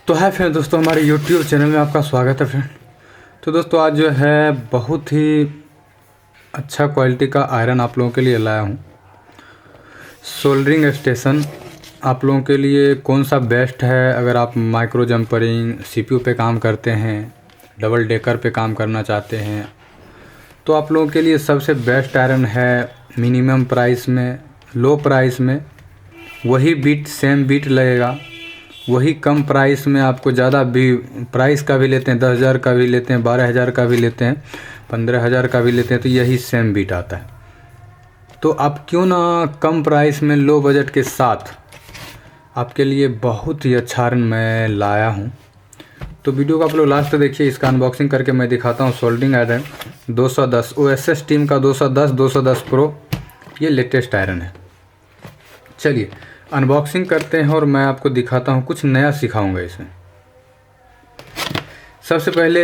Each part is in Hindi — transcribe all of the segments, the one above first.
तो है फ्रेंड दोस्तों, हमारे YouTube चैनल में आपका स्वागत है फ्रेंड। तो दोस्तों आज जो है बहुत ही अच्छा क्वालिटी का आयरन आप लोगों के लिए लाया हूँ। सोल्डरिंग स्टेशन आप लोगों के लिए कौन सा बेस्ट है? अगर आप माइक्रो जंपरिंग CPU पे काम करते हैं, डबल डेकर पे काम करना चाहते हैं, तो आप लोगों के लिए सबसे बेस्ट आयरन है। मिनिमम प्राइस में, लो प्राइस में वही बीट, सेम बीट लगेगा। वही कम प्राइस में आपको ज़्यादा भी प्राइस का भी लेते हैं, 10,000 का भी लेते हैं, 12,000 का भी लेते हैं, 15,000 का भी लेते हैं, तो यही सेम बीट आता है। तो आप क्यों ना कम प्राइस में, लो बजट के साथ आपके लिए बहुत ही अच्छा आयरन मैं लाया हूँ। तो वीडियो को आप लोग लास्ट तक देखिए। इसका अनबॉक्सिंग करके मैं दिखाता हूँ। सोल्डरिंग आयरन 210 OSS टीम का 210 प्रो, ये लेटेस्ट आयरन है। चलिए अनबॉक्सिंग करते हैं और मैं आपको दिखाता हूँ, कुछ नया सिखाऊंगा इसमें। सबसे पहले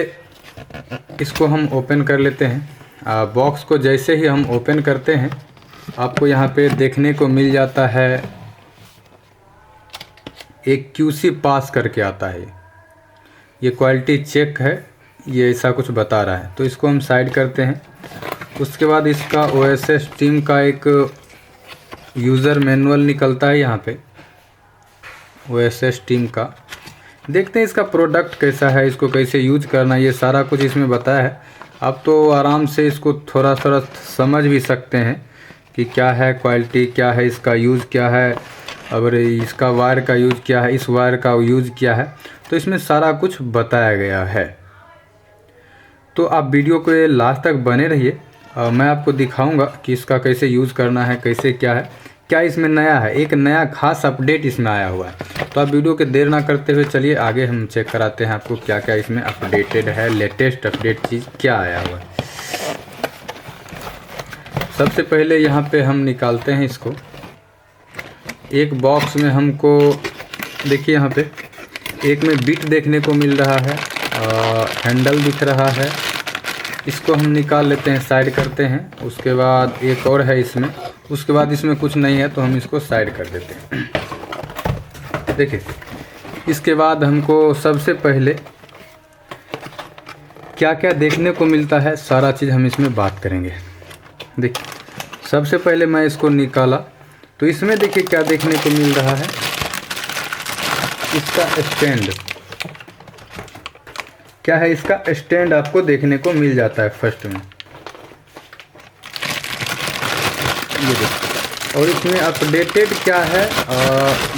इसको हम ओपन कर लेते हैं। बॉक्स को जैसे ही हम ओपन करते हैं आपको यहाँ पे देखने को मिल जाता है एक QC पास करके आता है। ये क्वालिटी चेक है, ये ऐसा कुछ बता रहा है। तो इसको हम साइड करते हैं। उसके बाद इसका OSS टीम का एक यूज़र मैनुअल निकलता है। यहाँ पे OSS टीम का देखते हैं इसका प्रोडक्ट कैसा है, इसको कैसे यूज करना, ये सारा कुछ इसमें बताया है। आप तो आराम से इसको थोड़ा थोड़ा समझ भी सकते हैं कि क्या है क्वालिटी, क्या है इसका यूज़, क्या है और इसका वायर का यूज़ क्या है, इस वायर का यूज़ क्या है। तो इसमें सारा कुछ बताया गया है। तो आप वीडियो को लास्ट तक बने रहिए। मैं आपको दिखाऊंगा कि इसका कैसे यूज़ करना है, कैसे क्या है, क्या इसमें नया है। एक नया खास अपडेट इसमें आया हुआ है। तो आप वीडियो के देर ना करते हुए चलिए आगे हम चेक कराते हैं आपको क्या क्या इसमें अपडेटेड है, लेटेस्ट अपडेट चीज़ क्या आया हुआ है। सबसे पहले यहाँ पे हम निकालते हैं इसको। एक बॉक्स में हमको देखिए यहाँ पे एक में बिट देखने को मिल रहा है, हैंडल दिख रहा है। इसको हम निकाल लेते हैं, साइड करते हैं। उसके बाद एक और है इसमें, उसके बाद इसमें कुछ नहीं है तो हम इसको साइड कर देते हैं। देखिए इसके बाद हमको सबसे पहले क्या क्या देखने को मिलता है, सारा चीज़ हम इसमें बात करेंगे। देखिए सबसे पहले मैं इसको निकाला तो इसमें देखिए क्या देखने को मिल रहा है, इसका स्टैंड। क्या है, इसका स्टैंड आपको देखने को मिल जाता है फर्स्ट में, ये देखिए। और इसमें अपडेटेड क्या है,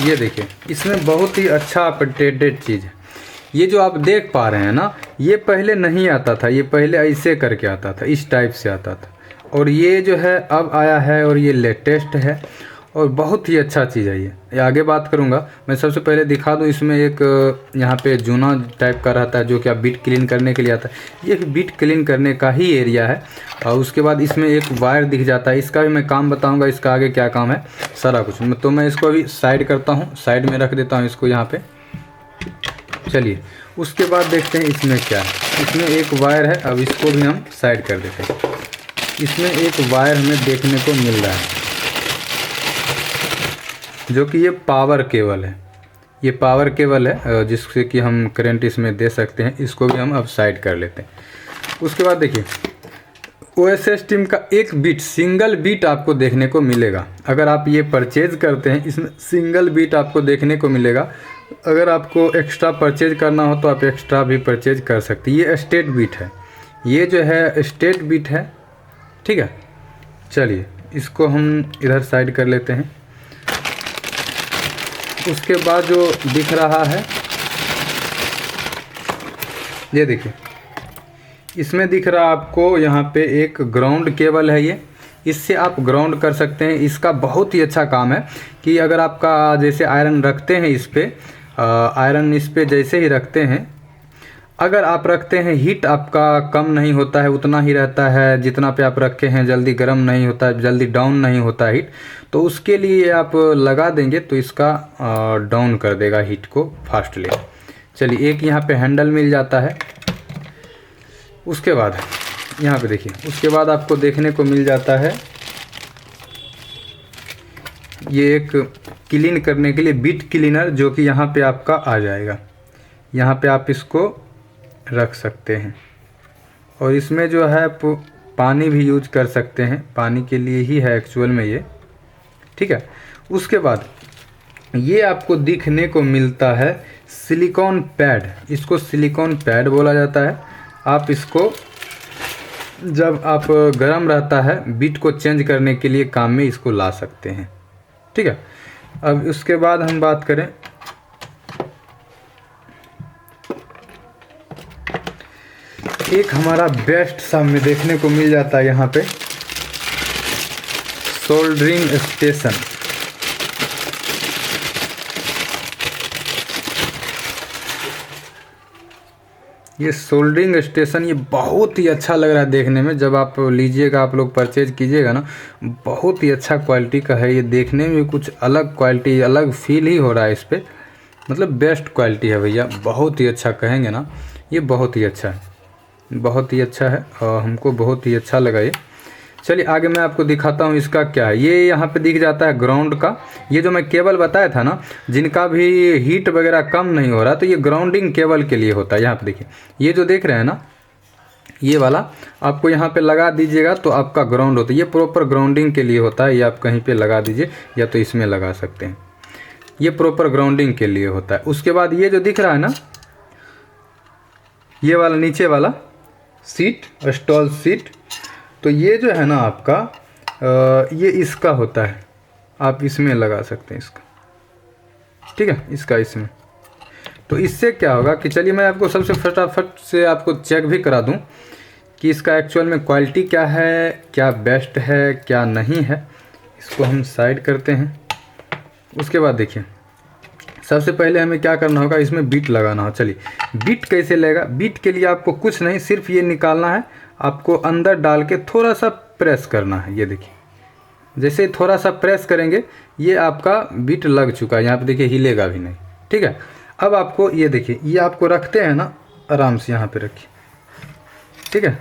ये देखिए इसमें बहुत ही अच्छा अपडेटेड चीज़ है। ये जो आप देख पा रहे हैं ना, ये पहले नहीं आता था, ये पहले ऐसे करके आता था, इस टाइप से आता था। और ये जो है अब आया है और ये लेटेस्ट है और बहुत ही अच्छा चीज़ है ये आगे बात करूँगा। मैं सबसे पहले दिखा दूँ, इसमें एक यहाँ पे जूना टाइप का रहता है जो कि आप बीट क्लीन करने के लिए आता है। ये बीट क्लीन करने का ही एरिया है। और उसके बाद इसमें एक वायर दिख जाता है, इसका भी मैं काम बताऊँगा, इसका आगे क्या काम है सारा कुछ। तो मैं इसको अभी साइड करता हूँ, साइड में रख देता हूँ इसको यहाँ पर। चलिए उसके बाद देखते हैं इसमें क्या है। इसमें एक वायर है, अब इसको भी हम साइड कर देते हैं। इसमें एक वायर हमें देखने को मिल रहा है जो कि ये पावर केबल है। ये पावर केबल है जिससे कि हम करंट इसमें दे सकते हैं। इसको भी हम अब साइड कर लेते हैं। उसके बाद देखिए OSS टीम का एक बीट, सिंगल बीट आपको देखने को मिलेगा। अगर आप ये परचेज करते हैं इसमें सिंगल बीट आपको देखने को मिलेगा। अगर आपको एक्स्ट्रा परचेज करना हो तो आप एक्स्ट्रा भी परचेज कर सकते हैं। ये स्टेट बीट है, ये जो है स्टेट बीट है, ठीक है। चलिए इसको हम इधर साइड कर लेते हैं। उसके बाद जो दिख रहा है ये देखिए, इसमें दिख रहा है आपको यहाँ पे एक ग्राउंड केबल है। ये इससे आप ग्राउंड कर सकते हैं। इसका बहुत ही अच्छा काम है कि अगर आपका जैसे आयरन रखते हैं इस पे, आयरन इस पे जैसे ही रखते हैं, अगर आप रखते हैं हीट आपका कम नहीं होता है, उतना ही रहता है जितना पे आप रखे हैं। जल्दी गर्म नहीं होता है, जल्दी डाउन नहीं होता है हीट। तो उसके लिए आप लगा देंगे तो इसका डाउन कर देगा हीट को फास्टली। चलिए एक यहाँ पे हैंडल मिल जाता है। उसके बाद यहाँ पे देखिए, उसके बाद आपको देखने को मिल जाता है ये एक क्लीन करने के लिए बीट क्लीनर, जो कि यहाँ पे आपका आ जाएगा। यहाँ पे आप इसको रख सकते हैं। और इसमें जो है पानी भी यूज कर सकते हैं, पानी के लिए ही है एक्चुअल में ये, ठीक है। उसके बाद ये आपको दिखने को मिलता है सिलिकॉन पैड, इसको सिलिकॉन पैड बोला जाता है। आप इसको जब आप गर्म रहता है बिट को चेंज करने के लिए काम में इसको ला सकते हैं, ठीक है। अब उसके बाद हम बात करें एक हमारा बेस्ट सामने देखने को मिल जाता है यहाँ पे सोल्डरिंग स्टेशन। ये सोल्डरिंग स्टेशन ये बहुत ही अच्छा लग रहा है देखने में। जब आप लीजिएगा, आप लोग परचेज कीजिएगा ना, बहुत ही अच्छा क्वालिटी का है ये। देखने में कुछ अलग क्वालिटी, अलग फील ही हो रहा है इस पर, मतलब बेस्ट क्वालिटी है भैया, बहुत ही अच्छा कहेंगे ना, ये बहुत ही अच्छा है, बहुत ही अच्छा है और हमको बहुत ही अच्छा लगा ये। चलिए आगे मैं आपको दिखाता हूँ इसका क्या है। ये यहाँ पे दिख जाता है ग्राउंड का। ये जो मैं केबल बताया था ना, जिनका भी हीट वगैरह कम नहीं हो रहा, तो ये ग्राउंडिंग केबल के लिए होता है। यहाँ पे देखिए, ये जो देख रहे हैं ना, ये वाला आपको यहाँ पे लगा दीजिएगा तो आपका ग्राउंड होता है। ये प्रॉपर ग्राउंडिंग के लिए होता है। ये आप कहीं पे लगा दीजिए या तो इसमें लगा सकते हैं, ये प्रॉपर ग्राउंडिंग के लिए होता है। उसके बाद ये जो दिख रहा है ना, ये वाला नीचे वाला सीट, स्टॉल सीट, तो ये जो है ना आपका ये इसका होता है, आप इसमें लगा सकते हैं इसका, ठीक है, इसका इसमें। तो इससे क्या होगा कि चलिए मैं आपको सबसे फटाफट से आपको चेक भी करा दूं कि इसका एक्चुअल में क्वालिटी क्या है, क्या बेस्ट है, क्या नहीं है। इसको हम साइड करते हैं। उसके बाद देखिए, सबसे पहले हमें क्या करना होगा, इसमें बीट लगाना हो। चलिए बीट कैसे लगेगा। बीट के लिए आपको कुछ नहीं, सिर्फ ये निकालना है, आपको अंदर डाल के थोड़ा सा प्रेस करना है। ये देखिए, जैसे थोड़ा सा प्रेस करेंगे ये आपका बीट लग चुका है। यहाँ पे देखिए हिलेगा भी नहीं, ठीक है। अब आपको ये देखिए, ये आपको रखते हैं ना, आराम से यहाँ पे रखिए, ठीक है,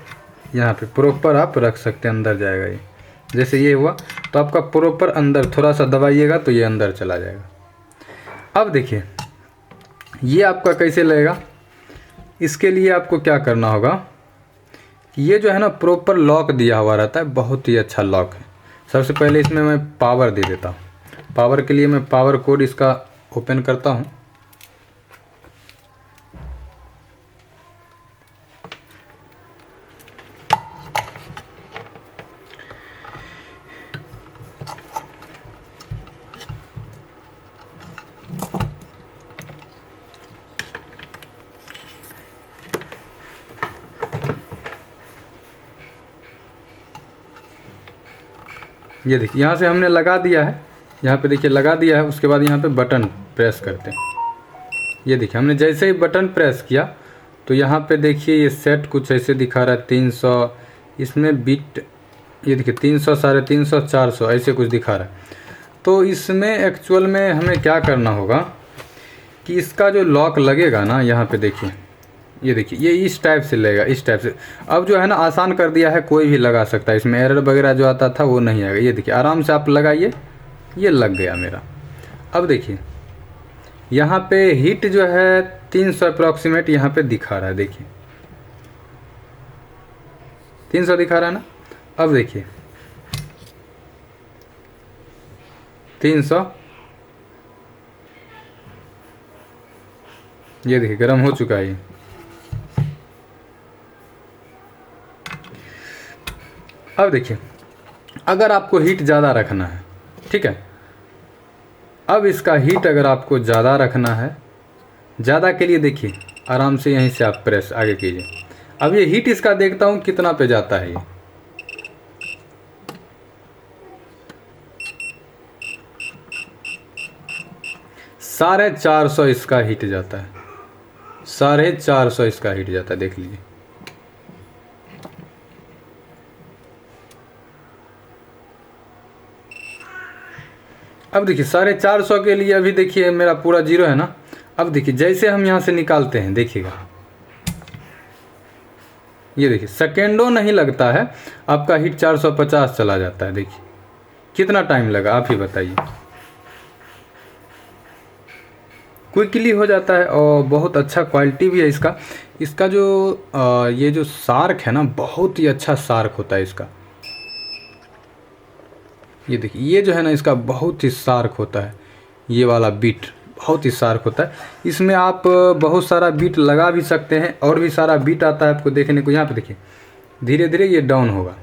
यहाँ पे प्रॉपर आप रख सकते हैं, अंदर जाएगा ये। जैसे ये हुआ तो आपका प्रॉपर अंदर, थोड़ा सा दबाइएगा तो ये अंदर चला जाएगा। अब देखिए ये आपका कैसे लगेगा। इसके लिए आपको क्या करना होगा, ये जो है ना प्रॉपर लॉक दिया हुआ रहता है, बहुत ही अच्छा लॉक है। सबसे पहले इसमें मैं पावर दे देता हूँ। पावर के लिए मैं पावर कोड इसका ओपन करता हूँ। ये देखिए यहाँ से हमने लगा दिया है, यहाँ पे देखिए लगा दिया है। उसके बाद यहाँ पे बटन प्रेस करते हैं। ये देखिए हमने जैसे ही बटन प्रेस किया तो यहाँ पे देखिए ये सेट कुछ ऐसे दिखा रहा है 300, इसमें बीट ये देखिए 300, 350, 400 ऐसे कुछ दिखा रहा है। तो इसमें एक्चुअल में हमें क्या करना होगा कि इसका जो लॉक लगेगा ना, यहाँ पे देखिए, ये देखिए ये इस टाइप से लगेगा, इस टाइप से। अब जो है ना आसान कर दिया है, कोई भी लगा सकता है, इसमें एरर वगैरह जो आता था वो नहीं आएगा। ये देखिए आराम से आप लगाइए, ये लग गया मेरा। अब देखिए यहाँ पे हीट जो है 300 अप्रॉक्सीमेट यहाँ पे दिखा रहा है, देखिए 300 दिखा रहा है ना। अब देखिए 300, ये देखिए गर्म हो चुका है ये। अब देखिए अगर आपको हीट ज़्यादा रखना है, ठीक है, अब इसका हीट अगर आपको ज़्यादा रखना है, ज़्यादा के लिए देखिए आराम से यहीं से आप प्रेस आगे कीजिए। अब ये हीट इसका देखता हूँ कितना पे जाता है ये। साढ़े 400 इसका हीट जाता है, 450 इसका हीट जाता है, देख लीजिए। अब देखिए 450 के लिए अभी देखिए मेरा पूरा 0 है ना। अब देखिए जैसे हम यहाँ से निकालते हैं, देखिएगा ये देखिए सेकेंडों नहीं लगता है, आपका हीट 450 चला जाता है। देखिए कितना टाइम लगा, आप ही बताइए। क्विकली हो जाता है और बहुत अच्छा क्वालिटी भी है इसका। इसका जो ये जो शार्क है ना, बहुत ही अच्छा शार्क होता है इसका। ये देखिए, ये जो है ना इसका बहुत ही शार्क होता है। ये वाला बीट बहुत ही शार्क होता है। इसमें आप बहुत सारा बीट लगा भी सकते हैं, और भी सारा बीट आता है आपको देखने को। यहाँ पे देखिए, धीरे धीरे ये डाउन होगा।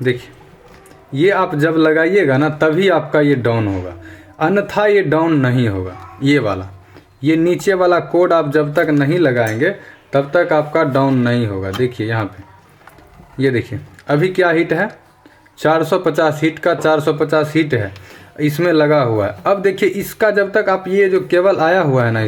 देखिए, ये आप जब लगाइएगा ना तभी आपका ये डाउन होगा, अन्यथा ये डाउन नहीं होगा। ये वाला, ये नीचे वाला कोड आप जब तक नहीं लगाएंगे तब तक आपका डाउन नहीं होगा। देखिए यहाँ पे, ये देखिए अभी क्या हीट है, 450 हीट का 450 हीट है इसमें लगा हुआ है। अब देखिए इसका जब तक आप, ये जो केबल आया हुआ है ना,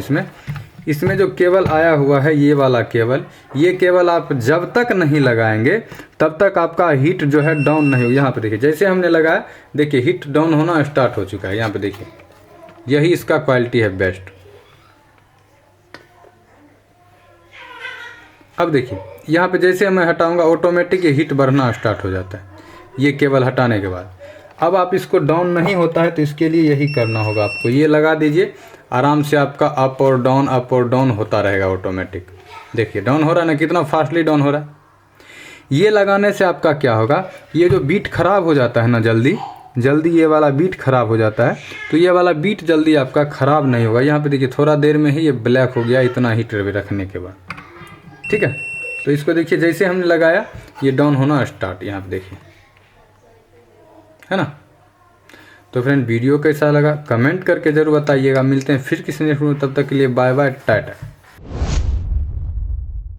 इसमें जो केबल आया हुआ है, ये वाला केबल, ये केबल आप जब तक नहीं लगाएंगे तब तक आपका हीट जो है डाउन नहीं होगा। यहाँ पे देखिए, जैसे हमने लगाया, देखिए हीट डाउन होना स्टार्ट हो चुका है। यहाँ पे देखिए, यही इसका क्वालिटी है बेस्ट। अब देखिए यहाँ पे जैसे मैं हटाऊंगा ऑटोमेटिक ये हीट बढ़ना स्टार्ट हो जाता है, ये केबल हटाने के बाद। अब आप इसको डाउन नहीं होता है तो इसके लिए यही करना होगा आपको, ये लगा दीजिए, आराम से आपका अप और डाउन होता रहेगा ऑटोमेटिक। देखिए डाउन हो रहा है ना, कितना फास्टली डाउन हो रहा है। ये लगाने से आपका क्या होगा, ये जो बीट खराब हो जाता है ना, जल्दी ये वाला बीट खराब हो जाता है, तो ये वाला बीट जल्दी आपका खराब नहीं होगा। यहाँ पे देखिए थोड़ा देर में ही ये ब्लैक हो गया, इतना हीटर भी रखने के बाद। ठीक है, तो इसको देखिए जैसे हमने लगाया ये डाउन होना स्टार्ट, यहाँ पे देखिए, है ना। तो फ्रेंड वीडियो कैसा लगा कमेंट करके ज़रूर बताइएगा। मिलते हैं फिर किसी नेक्स्ट वीडियो में, तब तक के लिए बाय बाय टाटा।